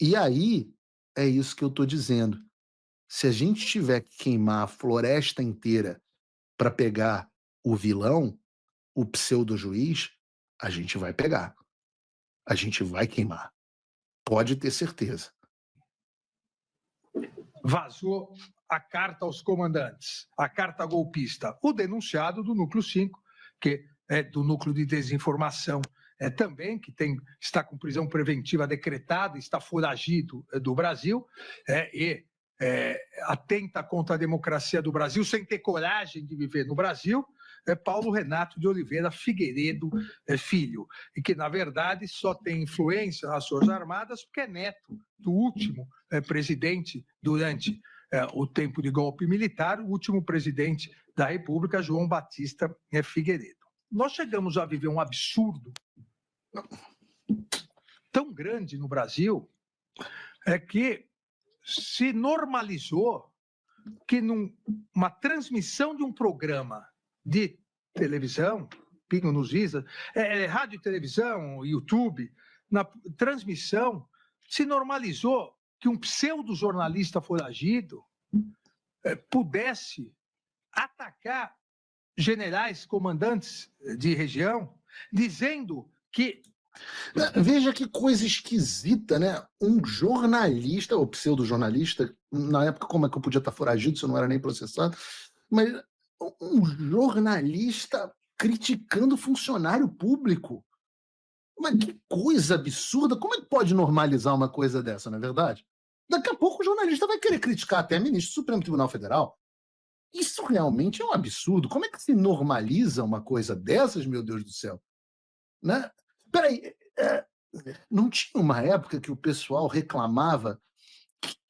E aí, é isso que eu estou dizendo. Se a gente tiver que queimar a floresta inteira para pegar o vilão, o pseudo-juiz, a gente vai pegar. A gente vai queimar. Pode ter certeza. Vazou a carta aos comandantes, a carta golpista. O denunciado do Núcleo 5, que é do Núcleo de Desinformação, também, que está com prisão preventiva decretada, está foragido do Brasil, atenta contra a democracia do Brasil, sem ter coragem de viver no Brasil, Paulo Renato de Oliveira Figueiredo Filho, e que, na verdade, só tem influência nas Forças Armadas porque é neto do último presidente durante o tempo de golpe militar, o último presidente da República, João Batista Figueiredo. Nós chegamos a viver um absurdo tão grande no Brasil, que se normalizou que numa transmissão de um programa de televisão, Pingo nos Isa, rádio e televisão, YouTube, na transmissão, se normalizou que um pseudo-jornalista foragido pudesse atacar generais, comandantes de região, dizendo que... Veja que coisa esquisita, né? Um jornalista, ou pseudo-jornalista, na época como é que eu podia estar foragido se eu não era nem processado, mas um jornalista criticando funcionário público. Mas que coisa absurda! Como é que pode normalizar uma coisa dessa, não é verdade? Daqui a pouco o jornalista vai querer criticar até ministro do Supremo Tribunal Federal. Isso realmente é um absurdo. Como é que se normaliza uma coisa dessas, meu Deus do céu? Né? Peraí, não tinha uma época que o pessoal reclamava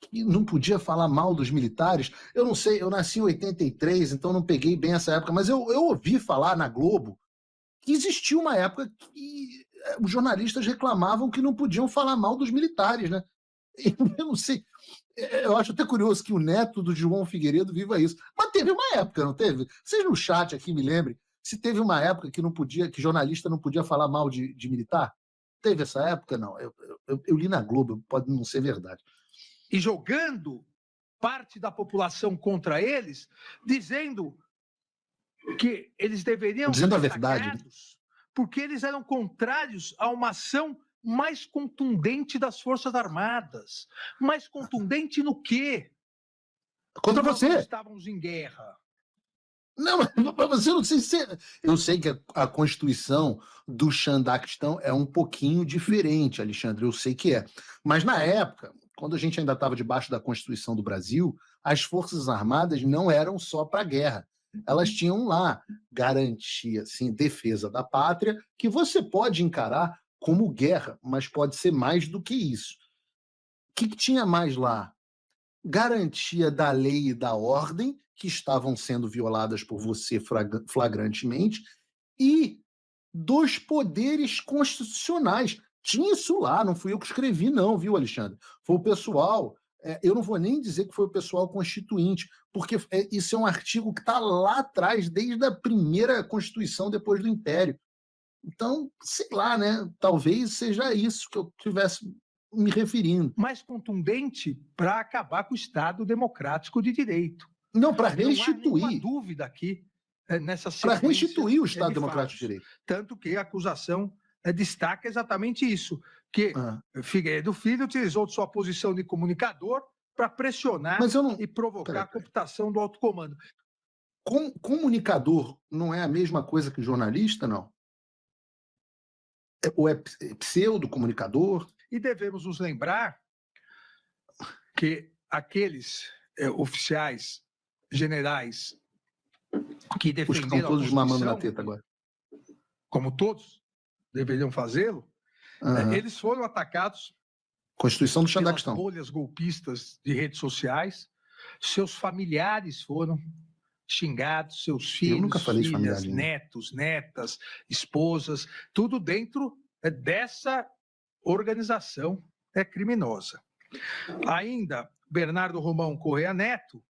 que não podia falar mal dos militares? Eu não sei, eu nasci em 83, então não peguei bem essa época, mas eu ouvi falar na Globo que existia uma época que os jornalistas reclamavam que não podiam falar mal dos militares, né? Eu não sei, eu acho até curioso que o neto do João Figueiredo viva isso. Mas teve uma época, não teve? Vocês no chat aqui me lembrem, se teve uma época que não podia, que jornalista não podia falar mal de militar? Teve essa época? Não. Eu li na Globo, pode não ser verdade. E jogando parte da população contra eles, dizendo que eles deveriam Dizendo a ser verdade, atacados porque eles eram contrários a uma ação mais contundente das Forças Armadas. Mais contundente no quê? Contra você. Nós estávamos em guerra. Não, mas você não sei se... Eu sei que a Constituição do Xandaquistão é um pouquinho diferente, Alexandre, eu sei que é. Mas na época, quando a gente ainda estava debaixo da Constituição do Brasil, as Forças Armadas não eram só para a guerra. Elas tinham lá garantia, assim, defesa da pátria, que você pode encarar como guerra, mas pode ser mais do que isso. O que tinha mais lá? Garantia da lei e da ordem, que estavam sendo violadas por você flagrantemente, e dos poderes constitucionais. Tinha isso lá, não fui eu que escrevi não, viu, Alexandre? Foi o pessoal, eu não vou nem dizer que foi o pessoal constituinte, porque isso é um artigo que está lá atrás, desde a primeira Constituição depois do Império. Então, sei lá, né? Talvez seja isso que eu tivesse me referindo. Mais contundente para acabar com o Estado democrático de direito. Não, para restituir. Não há nenhuma dúvida aqui nessa sequência. Para restituir o Estado democrático de direito. Tanto que a acusação destaca exatamente isso, que Figueiredo Filho utilizou de sua posição de comunicador para pressionar e provocar a cooptação do alto comando. Comunicador não é a mesma coisa que jornalista, não? Ou é pseudo-comunicador? E devemos nos lembrar que aqueles oficiais, generais que defenderam estão todos mamando na teta agora. Como todos deveriam fazê-lo, eles foram atacados Constituição do Xandaquistão. pelas bolhas golpistas de redes sociais, seus familiares foram xingados, seus filhos, filhas, netos, netas, esposas, tudo dentro dessa organização criminosa. Ainda, Bernardo Romão Correia Neto,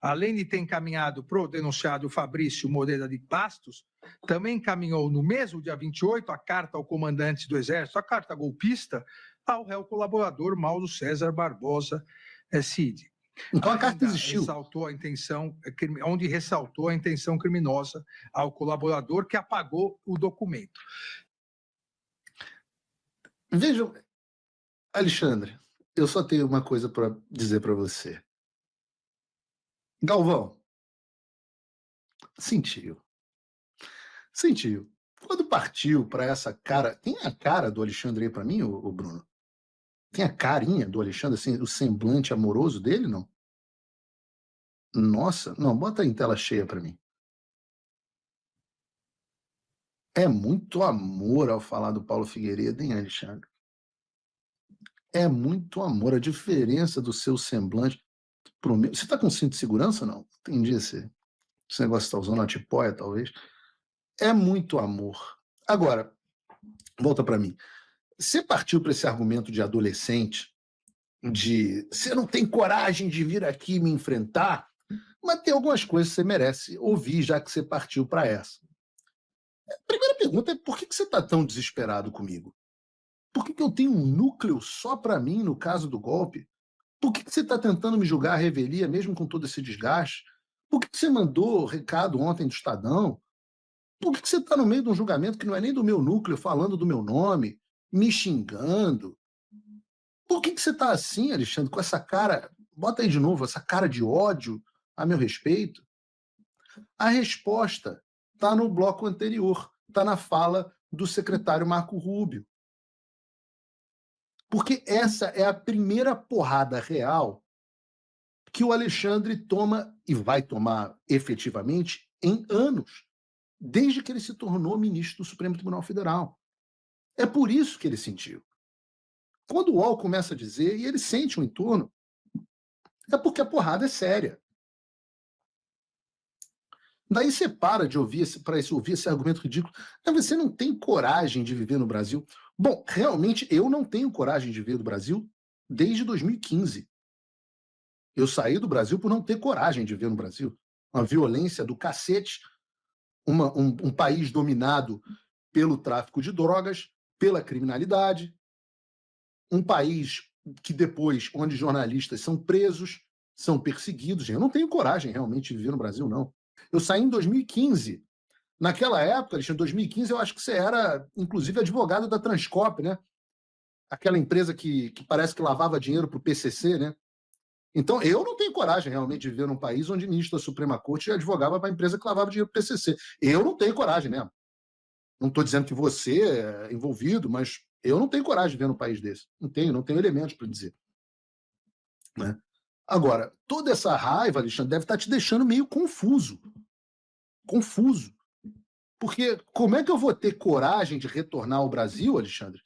além de ter encaminhado para o denunciado Fabrício Moreira de Bastos, também encaminhou no mesmo dia 28 a carta ao comandante do Exército, a carta golpista, ao réu colaborador Mauro César Barbosa Cid. Então a carta existiu. Onde ressaltou a intenção criminosa ao colaborador que apagou o documento. Vejam, Alexandre, eu só tenho uma coisa para dizer para você. Galvão, sentiu. Quando partiu para essa cara... Tem a cara do Alexandre aí para mim, o Bruno? Tem a carinha do Alexandre, assim, o semblante amoroso dele, não? Nossa, não, bota em tela cheia para mim. É muito amor ao falar do Paulo Figueiredo, hein, Alexandre? É muito amor, a diferença do seu semblante pro meu... Você tá com cinto de segurança, não? Entendi esse negócio que tá usando, a tipóia, talvez. É muito amor. Agora, volta para mim. Você partiu para esse argumento de adolescente, de você não tem coragem de vir aqui me enfrentar, mas tem algumas coisas que você merece ouvir, já que você partiu para essa. A primeira pergunta é: por que você está tão desesperado comigo? Por que eu tenho um núcleo só para mim no caso do golpe? Por que você está tentando me julgar à revelia, mesmo com todo esse desgaste? Por que você mandou recado ontem do Estadão? Por que você está no meio de um julgamento que não é nem do meu núcleo, falando do meu nome, me xingando? Por que você está assim, Alexandre, com essa cara, bota aí de novo, essa cara de ódio a meu respeito? A resposta está no bloco anterior, está na fala do secretário Marco Rubio. Porque essa é a primeira porrada real que o Alexandre toma, e vai tomar efetivamente, em anos, desde que ele se tornou ministro do Supremo Tribunal Federal. É por isso que ele sentiu. Quando o UOL começa a dizer, e ele sente um entorno, é porque a porrada é séria. Daí você para de ouvir esse argumento ridículo. Você não tem coragem de viver no Brasil. Bom, realmente eu não tenho coragem de viver no Brasil desde 2015. Eu saí do Brasil por não ter coragem de viver no Brasil. Uma violência do cacete, um país dominado pelo tráfico de drogas, pela criminalidade, um país que depois, onde jornalistas são presos, são perseguidos. Eu não tenho coragem realmente de viver no Brasil, não. Eu saí em 2015. Naquela época, em 2015, eu acho que você era, inclusive, advogado da Transcorp, né? Aquela empresa que parece que lavava dinheiro para o PCC, né? Então, eu não tenho coragem realmente de viver num país onde o ministro da Suprema Corte advogava para a empresa que lavava dinheiro para o PCC. Eu não tenho coragem mesmo. Não estou dizendo que você é envolvido, mas eu não tenho coragem de viver num país desse. Não tenho elementos para dizer. Né? Agora, toda essa raiva, Alexandre, deve estar te deixando meio confuso. Confuso. Porque como é que eu vou ter coragem de retornar ao Brasil, Alexandre,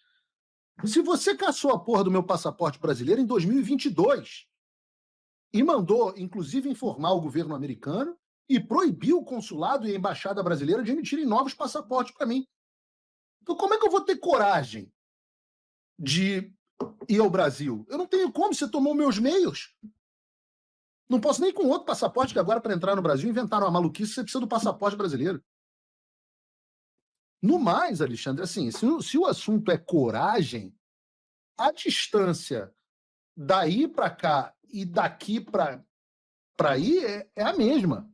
se você caçou a porra do meu passaporte brasileiro em 2022 e mandou, inclusive, informar o governo americano e proibiu o consulado e a embaixada brasileira de emitirem novos passaportes para mim? Então como é que eu vou ter coragem de ir ao Brasil? Eu não tenho como, você tomou meus meios. Não posso nem com outro passaporte, que agora, para entrar no Brasil, inventaram uma maluquice, você precisa do passaporte brasileiro. No mais, Alexandre, assim, se o assunto é coragem, a distância daí para cá e daqui para aí é a mesma.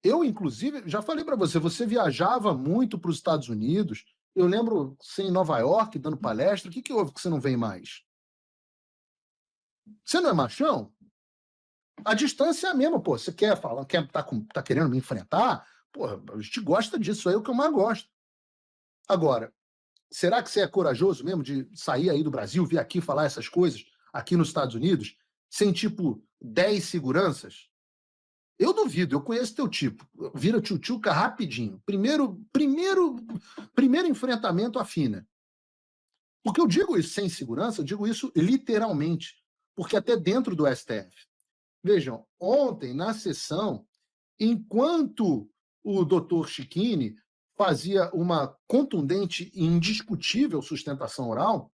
Eu, inclusive, já falei para você viajava muito para os Estados Unidos. Eu lembro você em Nova York dando palestra. O que houve que você não vem mais? Você não é machão? A distância é a mesma, pô. Você quer falar, tá querendo me enfrentar? Porra, a gente gosta disso, é o que eu mais gosto. Agora, será que você é corajoso mesmo de sair aí do Brasil, vir aqui falar essas coisas, aqui nos Estados Unidos, sem, tipo, 10 seguranças? Eu duvido, eu conheço teu tipo. Vira tchutchuca rapidinho. Primeiro enfrentamento afina. Porque eu digo isso sem segurança, eu digo isso literalmente. Porque até dentro do STF. Vejam, ontem, na sessão, enquanto o doutor Chiquini fazia uma contundente e indiscutível sustentação oral,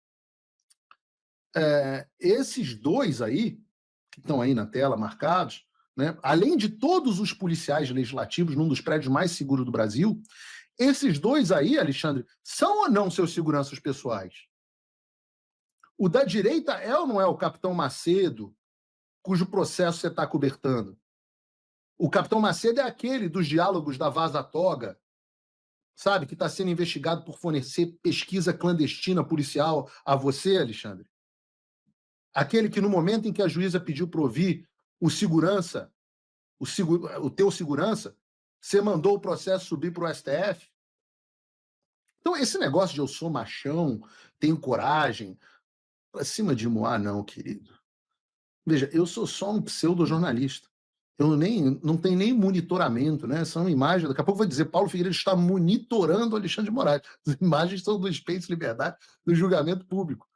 esses dois aí, que estão aí na tela marcados, né, além de todos os policiais legislativos, num dos prédios mais seguros do Brasil, Esses dois aí, Alexandre, são ou não seus seguranças pessoais? O da direita é ou não é o capitão Macedo, cujo processo você está cobertando? O capitão Macedo é aquele dos diálogos da Vaza Toga, sabe, que está sendo investigado por fornecer pesquisa clandestina policial a você, Alexandre? Aquele que, no momento em que a juíza pediu para ouvir o segurança, o teu segurança, você mandou o processo subir para o STF? Então, esse negócio de eu sou machão, tenho coragem, pra cima de Moá, não, querido. Veja, eu sou só um pseudo-jornalista. Eu não tenho nem monitoramento, né? São imagens. Daqui a pouco vai dizer Paulo Figueiredo está monitorando Alexandre de Moraes. As imagens são do Space Liberdade, do julgamento público.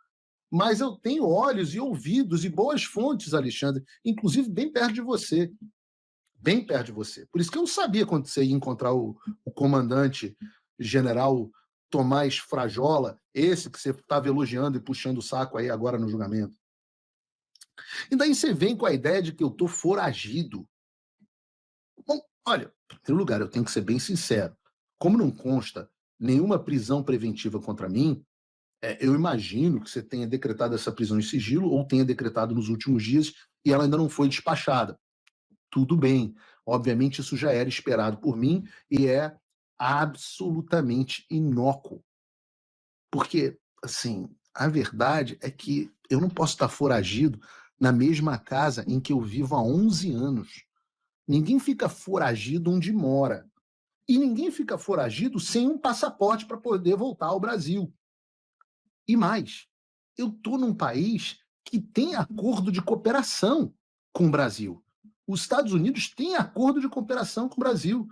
Mas eu tenho olhos e ouvidos e boas fontes, Alexandre, inclusive bem perto de você. Bem perto de você. Por isso que eu sabia quando você ia encontrar o comandante general Tomás Frajola, esse que você estava elogiando e puxando o saco aí agora no julgamento. E daí você vem com a ideia de que eu estou foragido. Bom, olha, em primeiro lugar, eu tenho que ser bem sincero. Como não consta nenhuma prisão preventiva contra mim, eu imagino que você tenha decretado essa prisão em sigilo ou tenha decretado nos últimos dias e ela ainda não foi despachada. Tudo bem. Obviamente, isso já era esperado por mim e é absolutamente inócuo. Porque, assim, a verdade é que eu não posso estar foragido na mesma casa em que eu vivo há 11 anos. Ninguém fica foragido onde mora. E ninguém fica foragido sem um passaporte para poder voltar ao Brasil. E mais, eu estou num país que tem acordo de cooperação com o Brasil. Os Estados Unidos têm acordo de cooperação com o Brasil.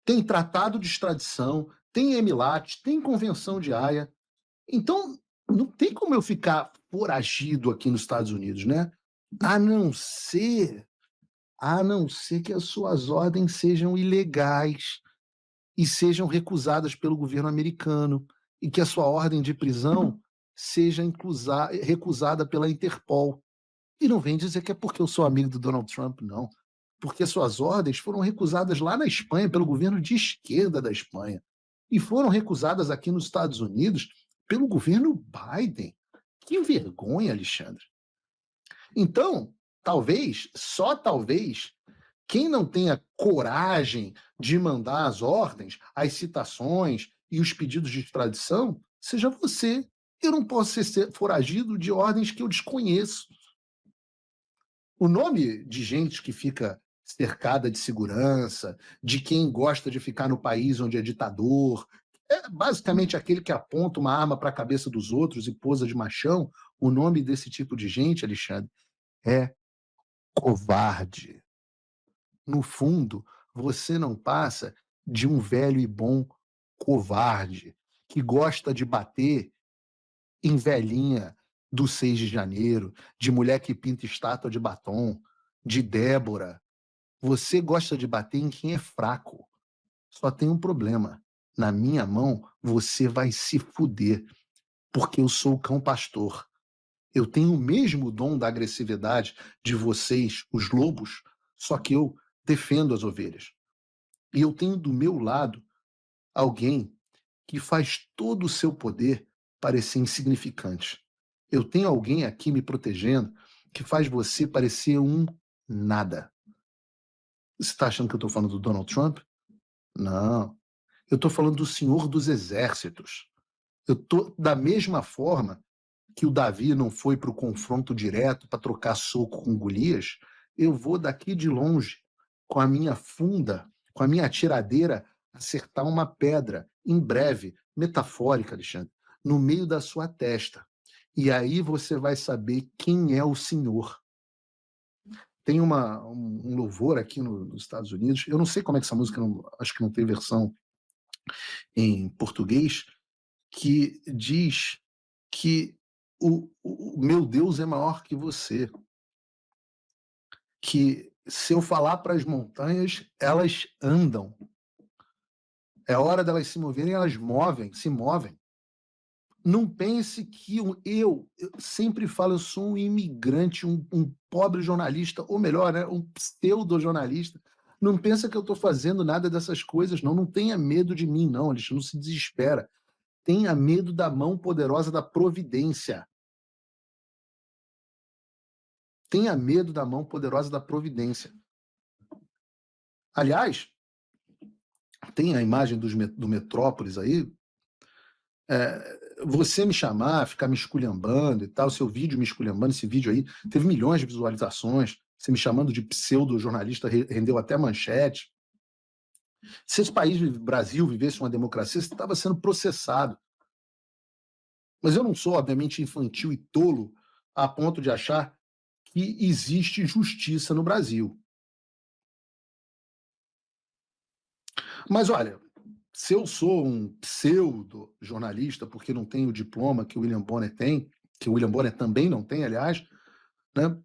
Tem tratado de extradição, tem EMILAT, tem convenção de Haia. Então, não tem como eu ficar foragido aqui nos Estados Unidos, né? A não ser que as suas ordens sejam ilegais e sejam recusadas pelo governo americano e que a sua ordem de prisão seja recusada pela Interpol. E não vem dizer que é porque eu sou amigo do Donald Trump, não. Porque suas ordens foram recusadas lá na Espanha pelo governo de esquerda da Espanha e foram recusadas aqui nos Estados Unidos pelo governo Biden. Que vergonha, Alexandre. Então, talvez, só talvez, quem não tenha coragem de mandar as ordens, as citações e os pedidos de extradição, seja você. Eu não posso ser foragido de ordens que eu desconheço. O nome de gente que fica cercada de segurança, de quem gosta de ficar no país onde é ditador, é basicamente aquele que aponta uma arma para a cabeça dos outros e posa de machão. O nome desse tipo de gente, Alexandre, é covarde. No fundo, você não passa de um velho e bom covarde que gosta de bater em velhinha do 6 de janeiro, de mulher que pinta estátua de batom, de Débora. Você gosta de bater em quem é fraco. Só tem um problema. Na minha mão, você vai se fuder, porque eu sou o cão pastor. Eu tenho o mesmo dom da agressividade de vocês, os lobos, só que eu defendo as ovelhas. E eu tenho do meu lado alguém que faz todo o seu poder parecer insignificante. Eu tenho alguém aqui me protegendo que faz você parecer um nada. Você está achando que eu estou falando do Donald Trump? Não. Eu estou falando do Senhor dos Exércitos. Eu estou da mesma forma que o Davi não foi para o confronto direto para trocar soco com Golias, eu vou daqui de longe, com a minha funda, com a minha atiradeira, acertar uma pedra, em breve, metafórica, Alexandre, no meio da sua testa. E aí você vai saber quem é o Senhor. Tem um louvor aqui nos Estados Unidos, eu não sei como é que essa música, acho que não tem versão em português, que diz que o meu Deus é maior que você. Que se eu falar para as montanhas, elas andam. É hora delas se moverem, elas se movem. Não pense que eu sempre falo, eu sou um imigrante, um pobre jornalista, ou melhor, né, um pseudo-jornalista, Não pensa que eu estou fazendo nada dessas coisas, não. Não tenha medo de mim, não, Alexandre. Não se desespera. Tenha medo da mão poderosa da providência. Tenha medo da mão poderosa da providência. Aliás, tem a imagem do Metrópolis aí. Você me chamar, ficar me esculhambando e tal, seu vídeo me esculhambando, esse vídeo aí teve milhões de visualizações, você me chamando de pseudo-jornalista rendeu até manchete. Se esse país, Brasil, vivesse uma democracia, você estava sendo processado. Mas eu não sou, obviamente, infantil e tolo a ponto de achar que existe justiça no Brasil. Mas, olha, se eu sou um pseudo-jornalista, porque não tenho o diploma que o William Bonner tem, que o William Bonner também não tem, aliás, né?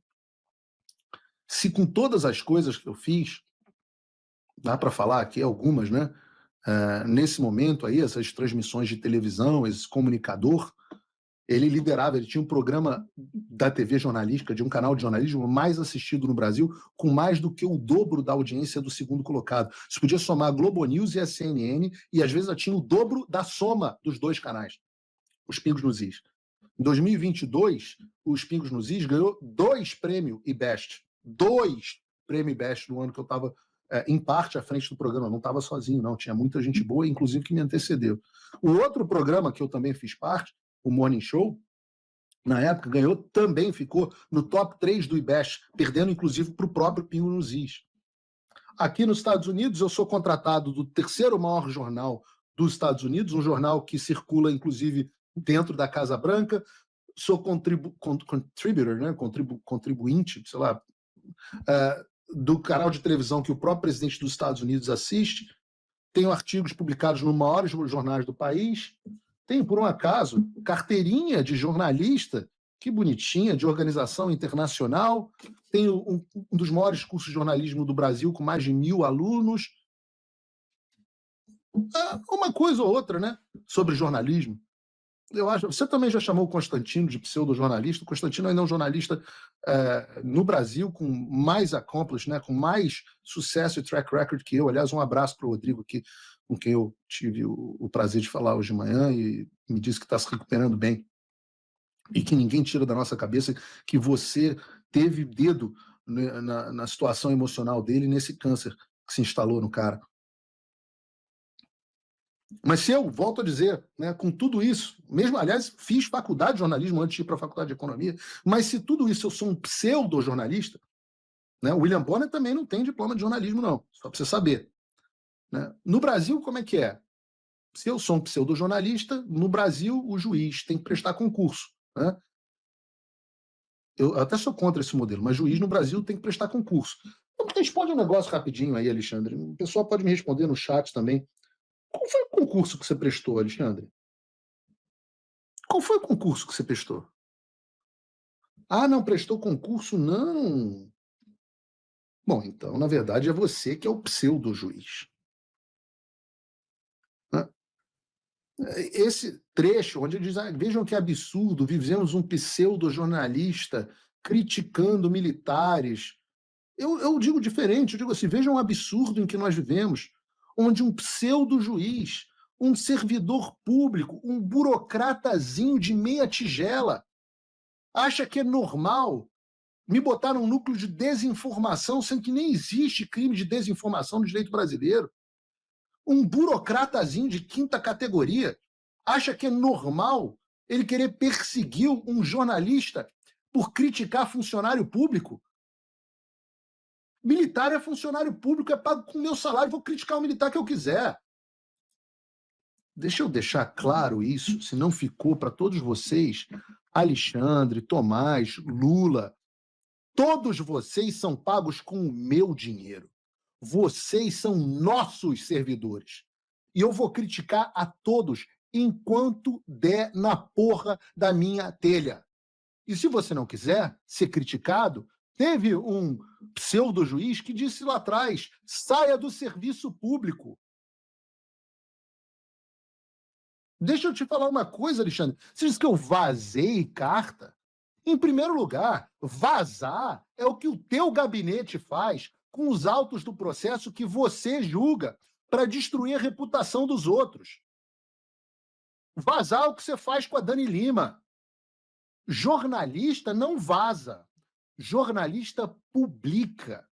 Se com todas as coisas que eu fiz, dá para falar aqui algumas, né? Nesse momento aí, essas transmissões de televisão, esse comunicador, ele liderava, ele tinha um programa da TV jornalística, de um canal de jornalismo mais assistido no Brasil, com mais do que o dobro da audiência do segundo colocado. Você podia somar a Globo News e a CNN, e às vezes tinha o dobro da soma dos dois canais, os Pingos nos Is. Em 2022, os Pingos nos Is ganhou 2 prêmios IBEST. 2 prêmios IBEST no ano que eu estava, em parte, à frente do programa. Eu não estava sozinho, não. Tinha muita gente boa, inclusive, que me antecedeu. O outro programa que eu também fiz parte, o Morning Show, na época, ganhou, também ficou no top 3 do IBEST, perdendo, inclusive, para o próprio Pingo nos Is. Aqui nos Estados Unidos, eu sou contratado do 3º maior jornal dos Estados Unidos, um jornal que circula, inclusive, dentro da Casa Branca. Sou contributor, né? Contribuinte, sei lá, do canal de televisão que o próprio presidente dos Estados Unidos assiste. Tenho artigos publicados nos maiores jornais do país. Tenho, por um acaso, carteirinha de jornalista, que bonitinha, de organização internacional. Tenho um dos maiores cursos de jornalismo do Brasil, com mais de 1.000 alunos. Uma coisa ou outra, né, sobre jornalismo. Eu acho, você também já chamou o Constantino de pseudo-jornalista. O Constantino ainda é um jornalista no Brasil com mais accomplished, né, com mais sucesso e track record que eu. Aliás, um abraço para o Rodrigo, aqui, com quem eu tive o prazer de falar hoje de manhã, e me disse que está se recuperando bem. E que ninguém tira da nossa cabeça que você teve dedo na situação emocional dele, nesse câncer que se instalou no cara. Mas se eu, volto a dizer, né, com tudo isso, mesmo, aliás, fiz faculdade de jornalismo antes de ir para a faculdade de economia, mas se tudo isso eu sou um pseudo-jornalista, né, o William Bonner também não tem diploma de jornalismo, não, só para você saber. Né? No Brasil, como é que é? Se eu sou um pseudo-jornalista, no Brasil o juiz tem que prestar concurso. Né? Eu até sou contra esse modelo, mas juiz no Brasil tem que prestar concurso. Então, responde um negócio rapidinho aí, Alexandre. O pessoal pode me responder no chat também. Qual foi o concurso que você prestou, Alexandre? Qual foi o concurso que você prestou? Ah, não prestou concurso? Não. Bom, então, na verdade, é você que é o pseudo-juiz. Né? Esse trecho, onde ele diz, vejam que absurdo, vivemos um pseudo-jornalista criticando militares. Eu digo diferente, eu digo assim, vejam o absurdo em que nós vivemos, onde um pseudo-juiz, um servidor público, um burocratazinho de meia tigela, acha que é normal me botar num núcleo de desinformação, sendo que nem existe crime de desinformação no direito brasileiro. Um burocratazinho de 5ª categoria acha que é normal ele querer perseguir um jornalista por criticar funcionário público. Militar é funcionário público, é pago com o meu salário, vou criticar o militar que eu quiser. Deixa eu deixar claro isso, se não ficou para todos vocês, Alexandre, Tomás, Lula, todos vocês são pagos com o meu dinheiro. Vocês são nossos servidores. E eu vou criticar a todos enquanto der na porra da minha telha. E se você não quiser ser criticado, teve um pseudo-juiz que disse lá atrás, saia do serviço público. Deixa eu te falar uma coisa, Alexandre. Você disse que eu vazei carta? Em primeiro lugar, vazar é o que o teu gabinete faz com os autos do processo que você julga para destruir a reputação dos outros. Vazar o que você faz com a Dani Lima. Jornalista não vaza. Jornalista publica.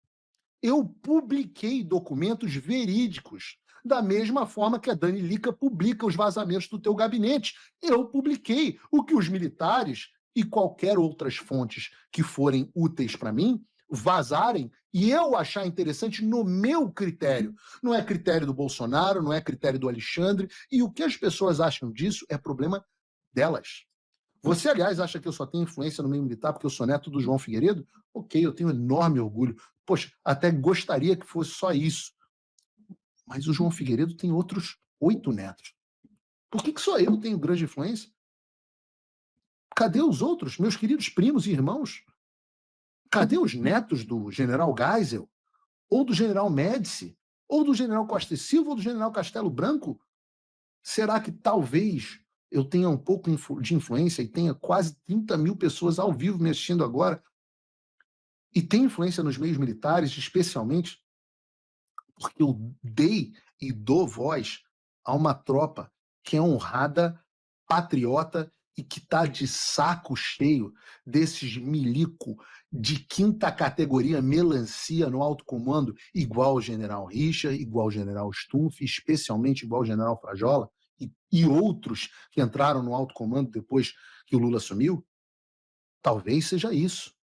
Eu publiquei documentos verídicos, da mesma forma que a Dani Lica publica os vazamentos do teu gabinete. Eu publiquei o que os militares e qualquer outras fontes que forem úteis para mim vazarem e eu achar interessante no meu critério. Não é critério do Bolsonaro, não é critério do Alexandre, e o que as pessoas acham disso é problema delas. Você, aliás, acha que eu só tenho influência no meio militar porque eu sou neto do João Figueiredo? Ok, eu tenho enorme orgulho. Poxa, até gostaria que fosse só isso. Mas o João Figueiredo tem outros 8 netos. Por que só eu tenho grande influência? Cadê os outros, meus queridos primos e irmãos? Cadê os netos do general Geisel? Ou do general Médici? Ou do general Costa e Silva? Ou do general Castelo Branco? Será que talvez eu tenha um pouco de influência e tenha quase 30 mil pessoas ao vivo me assistindo agora? E tem influência nos meios militares, especialmente porque eu dei e dou voz a uma tropa que é honrada, patriota e que está de saco cheio desses milico de 5ª categoria melancia no alto comando, igual o general Richa, igual o general Stumpf, especialmente igual o general Frajola e outros que entraram no alto comando depois que o Lula assumiu. Talvez seja isso.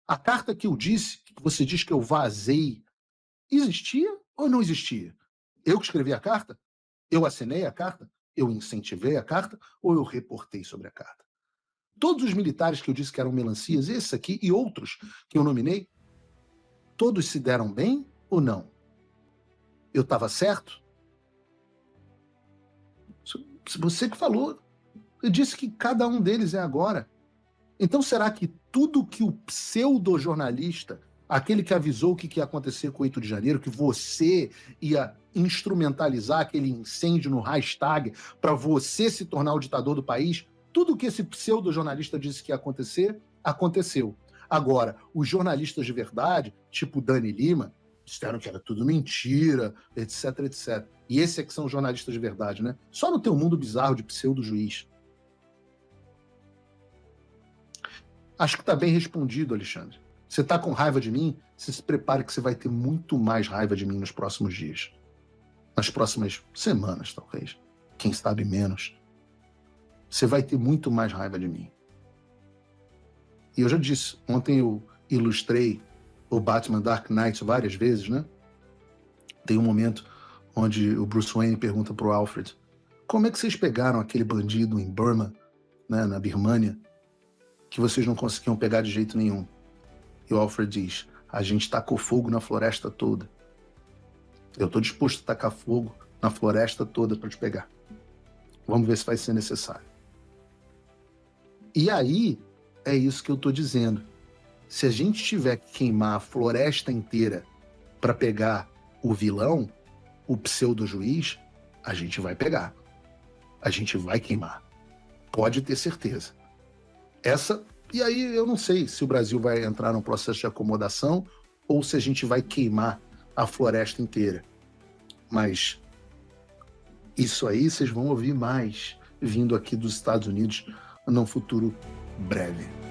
A carta que eu disse, que você diz que eu vazei, existia ou não existia? Eu que escrevi a carta? Eu assinei a carta? Eu incentivei a carta ou eu reportei sobre a carta? Todos os militares que eu disse que eram melancias, esse aqui e outros que eu nominei, todos se deram bem ou não? Eu estava certo? Você que falou. Eu disse que cada um deles é agora. Então será que tudo que o pseudo-jornalista, aquele que avisou o que ia acontecer com o 8 de janeiro, que você ia instrumentalizar aquele incêndio no Reichstag para você se tornar o ditador do país, tudo que esse pseudo-jornalista disse que ia acontecer, aconteceu. Agora, os jornalistas de verdade, tipo Dani Lima, disseram que era tudo mentira, etc, etc. E esses é que são os jornalistas de verdade, né? Só no teu mundo bizarro de pseudo-juiz. Acho que está bem respondido, Alexandre. Você está com raiva de mim? Você se prepare que você vai ter muito mais raiva de mim nos próximos dias. Nas próximas semanas, talvez. Quem sabe menos. Você vai ter muito mais raiva de mim. E eu já disse, ontem eu ilustrei o Batman Dark Knight várias vezes, né? Tem um momento onde o Bruce Wayne pergunta pro Alfred: como é que vocês pegaram aquele bandido em Burma, né, na Birmânia, que vocês não conseguiam pegar de jeito nenhum? E o Alfred diz: a gente tacou fogo na floresta toda. Eu estou disposto a tacar fogo na floresta toda para te pegar. Vamos ver se vai ser necessário. E aí, é isso que eu estou dizendo. Se a gente tiver que queimar a floresta inteira para pegar o vilão, o pseudo-juiz, a gente vai pegar. A gente vai queimar. Pode ter certeza. E aí eu não sei se o Brasil vai entrar num processo de acomodação ou se a gente vai queimar a floresta inteira. Mas isso aí vocês vão ouvir mais vindo aqui dos Estados Unidos num futuro breve.